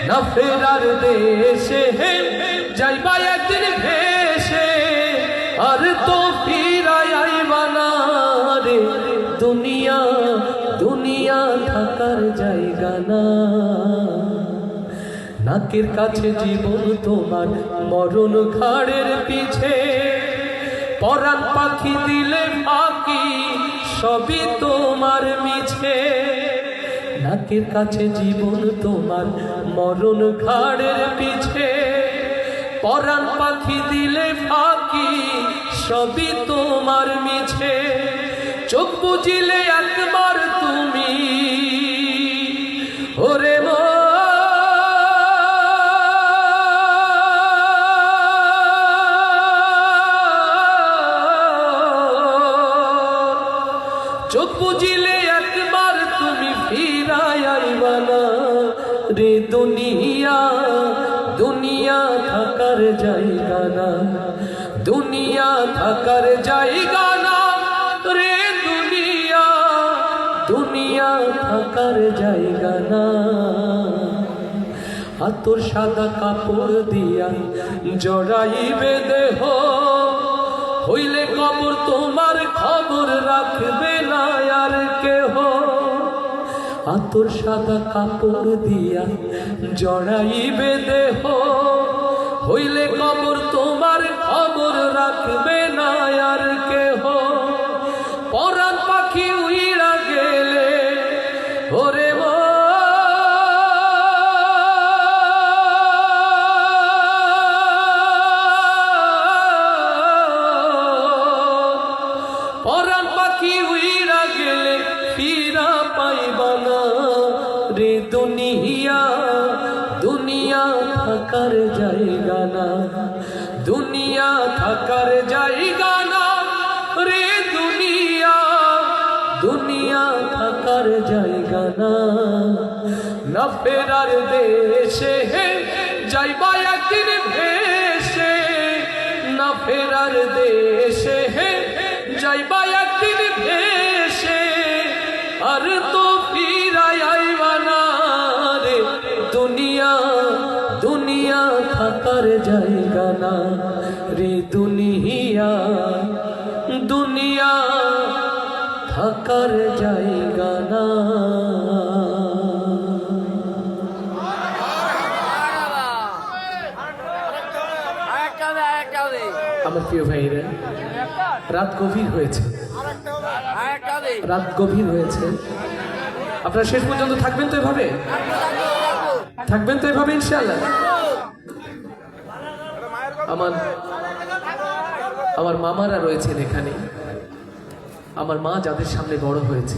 না ফেরার দেশে যাইবা একদিন ভেসে, আর তো ফিরাই আইবা না রে। দুনিয়া দুনিয়া থাকার জায়গা না। নাকের কাছে জীবন তোমার, মরণ ঘাড়ের পিছে। পরাণ পাখি দিলে ফাঁকি, সবই তোমার মিছে। নাকের কাছে জীবন তোমার, মরণ ঘাড়ের পিছে। পরাণ পাখি দিলে ফাঁকি, সবই তোমার মিছে। চোখ বুঝিলে একবার তুমি ওরে চোখ বুঝিলে একবার তুমি ফিরাই আইবা না রে। দুনিয়া দুনিয়া থাকার জায়গা না। দুনিয়া থাকার জায়গা না রে। দুনিয়া দুনিয়া থাকার জায়গা না। আতর সাদা কাপড় দিয়া জড়াইবে দেহ, হইলে কবর তোমার খবর রাখবে না আর কেহ। আতর সাদা কাপড় দিয়া জড়াইবে দেহ, হইলে কবর তোমার খবর রাখবে না আর কেহ। পরাণ পাখি উইরা গেলে ওরে পরাণ পাখি উইরা গেলে ফিরা পাইবা না রে। দুনিয়া দুনিয়া থাকার জায়গা না। দুনিয়া থাকার জায়গা না রে। দুনিয়া দুনিয়া থাকার জায়গা না। না ফেরার দেশে যাইবা একদিন ভেসে। না ফেরার দেশে যাইবা একদিন ভেসে, আর তো ফিরাই আইবা না রে। দুনিয়া দুনিয়া থাকার জায়গা না রে। দুনিয়া দুনিয়া থাকার জায়গা না। আমার প্রিয় ভাইরা, রাত গভীর হয়েছে, রাত গভীর হয়েছে। আপনারা শেষ পর্যন্ত থাকবেন তো এভাবে? থাকবেন তো এভাবে ইনশাআল্লাহ? আমার মামারা রয়েছেন এখানে, আমার মা যাদের সামনে বড় হয়েছে।